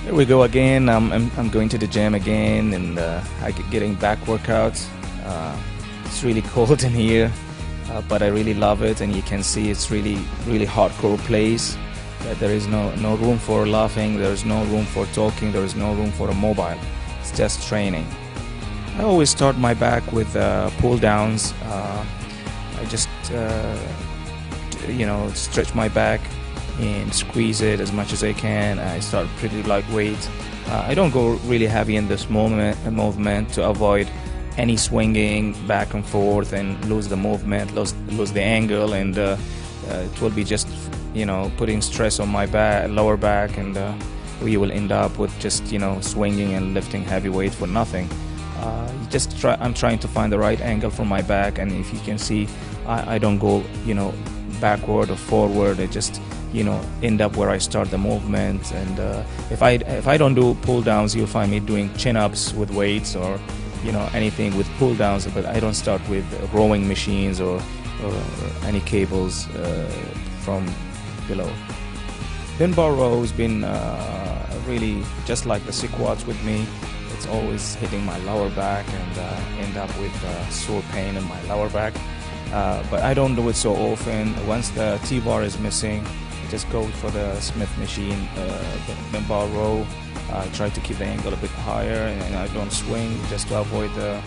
Here we go again. I'm going to the gym again, and getting back workouts. It's really cold in here, but I really love it, and you can see it's really hardcore place. There is no room for laughing. There is no room for talking. There is no room for a mobile. It's just training. I always start my back with pull downs. I just stretch my back and squeeze it as much as I can. I start pretty lightweight. I don't go really heavy in this movement to avoid any swinging back and forth and lose the movement, lose the angle, and it will be just putting stress on my lower back, and we will end up with just swinging and lifting heavy weight for nothing. I'm trying to find the right angle for my back, and if you can see, I don't go backward or forward. I just end up where I start the movement. And if I don't do pull downs, you'll find me doing chin-ups with weights or anything with pull downs, but I don't start with rowing machines or any cables from below. Pin bar row has been really just like the squats with me. It's always hitting my lower back and end up with sore pain in my lower back. But I don't do it so often. Once the T-bar is missing, I just go for the Smith machine, the bar row. I try to keep the angle a bit higher, and I don't swing just to avoid the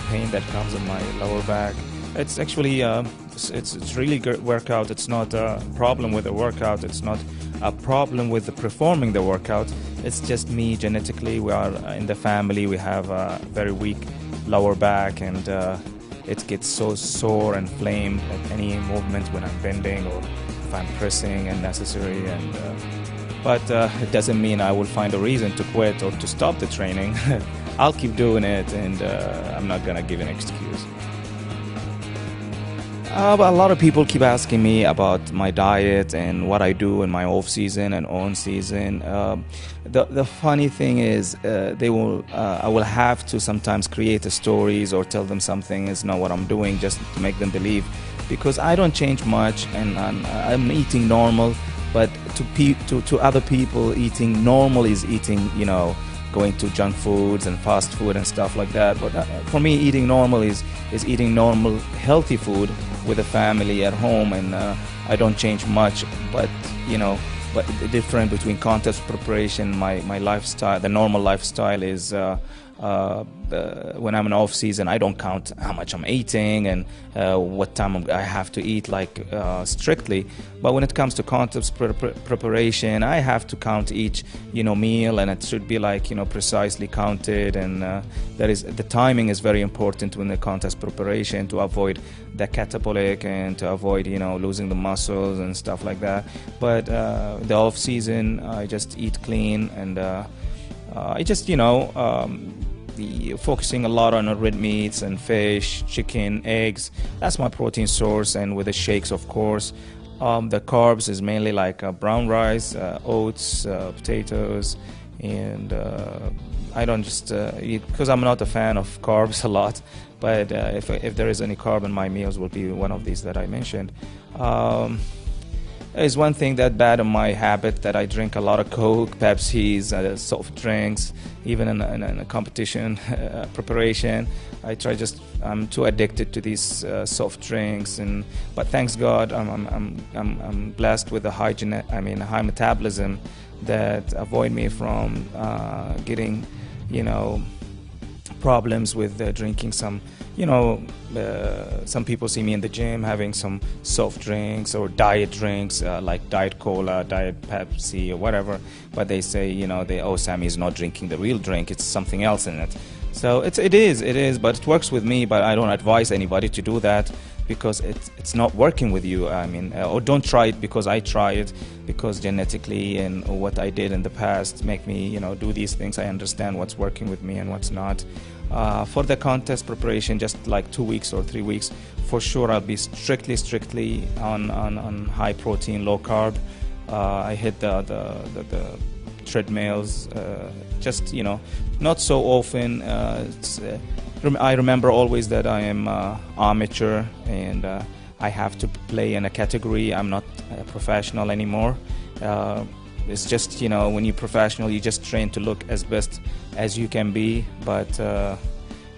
pain that comes in my lower back. It's actually it's really good workout. It's not a problem with the workout. It's not a problem with performing the workout. It's just me genetically. We are in the family. We have a very weak lower back, and it gets so sore and inflamed at any movement when I'm bending or if I'm pressing and necessary. And but it doesn't mean I will find a reason to quit or to stop the training. I'll keep doing it, and I'm not gonna give an excuse. But a lot of people keep asking me about my diet and what I do in my off season and on season. The funny thing is, I will have to sometimes create stories or tell them something is not what I'm doing just to make them believe, because I don't change much, and I'm eating normal. But to other people, eating normal is eating, going to junk foods and fast food and stuff like that. But for me, eating normal is eating normal, healthy food with a family at home, and I don't change much. But but the difference between contest preparation, my lifestyle, the normal lifestyle is when I'm in off season, I don't count how much I'm eating and what time I have to eat, strictly. But when it comes to contest preparation, I have to count each meal, and it should be precisely counted. And the timing is very important when the contest preparation, to avoid the catabolic and to avoid losing the muscles and stuff like that. But the off season, I just eat clean, and I just focusing a lot on red meats and fish, chicken, eggs. That's my protein source, and with the shakes, of course. The carbs is mainly brown rice, oats, potatoes, and I don't just because I'm not a fan of carbs a lot. But if there is any carb in my meals, will be one of these that I mentioned. There's one thing that bad in my habit, that I drink a lot of Coke, Pepsis, soft drinks, even in a competition preparation. I'm too addicted to these soft drinks, but thanks God, I'm blessed with a high metabolism that avoid me from getting problems with drinking some. Some people see me in the gym having some soft drinks or diet drinks, like Diet Cola, Diet Pepsi, or whatever. But they say, Sami is not drinking the real drink. It's something else in it. So it is, but it works with me. But I don't advise anybody to do that, because it's not working with you. Or don't try it, because I try it, because genetically and what I did in the past make me, do these things. I understand what's working with me and what's not. For the contest preparation, just 2 weeks or 3 weeks, for sure I'll be strictly on high protein, low carb. I hit the treadmills, not so often. I remember always that I am amateur, and I have to play in a category. I'm not a professional anymore. it's just, you know, when you're professional, you just train to look as best as you can be. But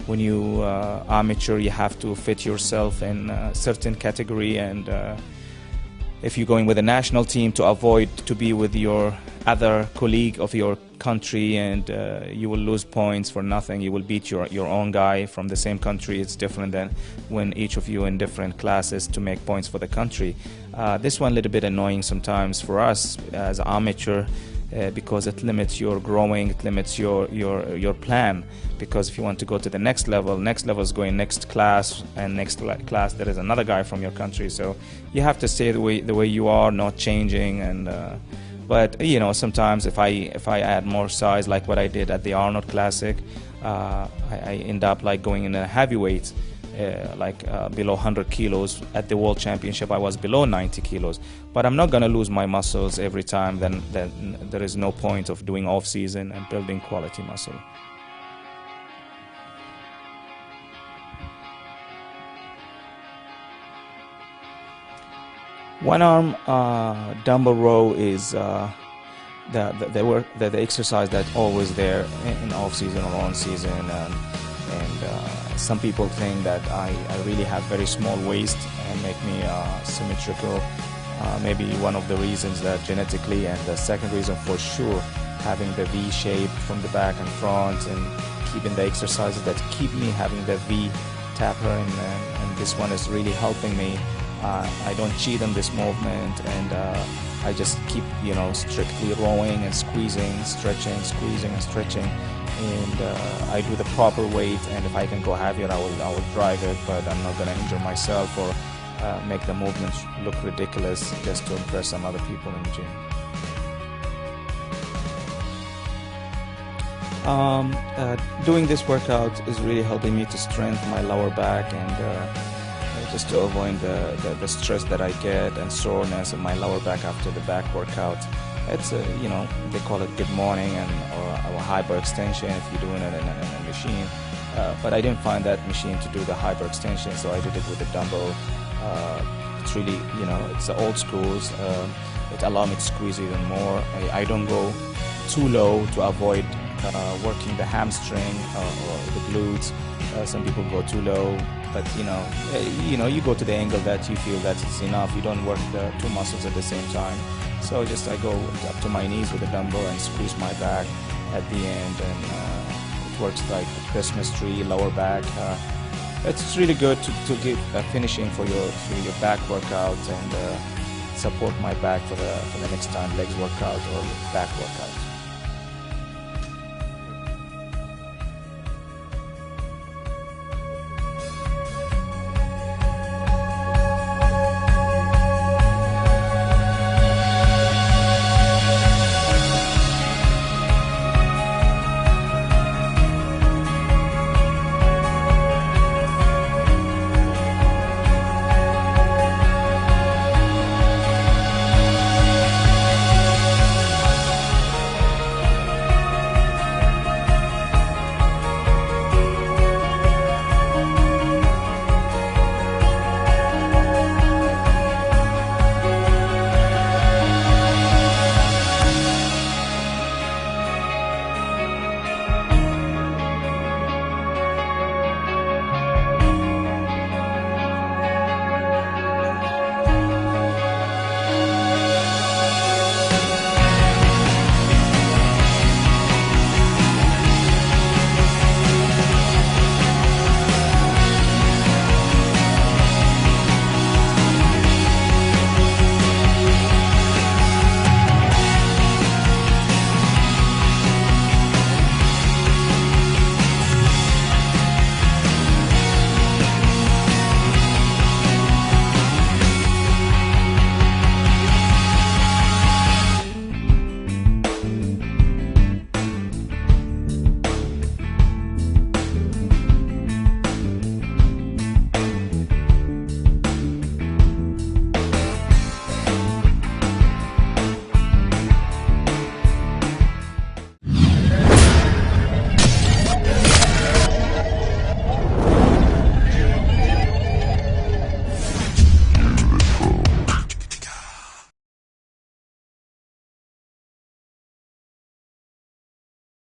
when you amateur, you have to fit yourself in a certain category. And if you're going with a national team, to avoid to be with your other colleague of your country, and you will lose points for nothing. You will beat your own guy from the same country. It's different than when each of you in different classes to make points for the country. This one a little bit annoying sometimes for us as amateur, because it limits your growing, it limits your plan. Because if you want to go to the next level is going next class, and next class there is another guy from your country. So you have to stay the way you are, not changing. And but you know, sometimes if I add more size, like what I did at the Arnold Classic, I end up like going in a heavyweight. Below 100 kilos. At the World Championship I was below 90 kilos, but I'm not going to lose my muscles every time. Then there is no point of doing off season and building quality muscle. One arm dumbbell row is the exercise that's always there in off season or on season. Some people think that I really have very small waist and make me symmetrical. Maybe one of the reasons that genetically, and the second reason for sure, having the V shape from the back and front, and keeping the exercises that keep me having the V taper, and this one is really helping me. I don't cheat on this movement, and I just keep, you know, strictly rowing and squeezing, stretching, squeezing and stretching. And I do the proper weight, and if I can go heavier, I will drive it, but I'm not going to injure myself or make the movements look ridiculous just to impress some other people in the gym. Doing this workout is really helping me to strengthen my lower back, and just to avoid the stress that I get and soreness in my lower back after the back workout. It's you know, they call it good morning or hyperextension if you're doing it in a machine. But I didn't find that machine to do the hyperextension, so I did it with a dumbbell. It's really, you know, it's the old schools. It allowed me to squeeze even more. I don't go too low to avoid working the hamstring or the glutes. Some people go too low, but you know, you go to the angle that you feel that it's enough. You don't work the two muscles at the same time. So I go up to my knees with a dumbbell and squeeze my back at the end, and it works like the Christmas tree, lower back. It's really good to give a finishing for your back workout, and support my back for the next time legs workout or back workout.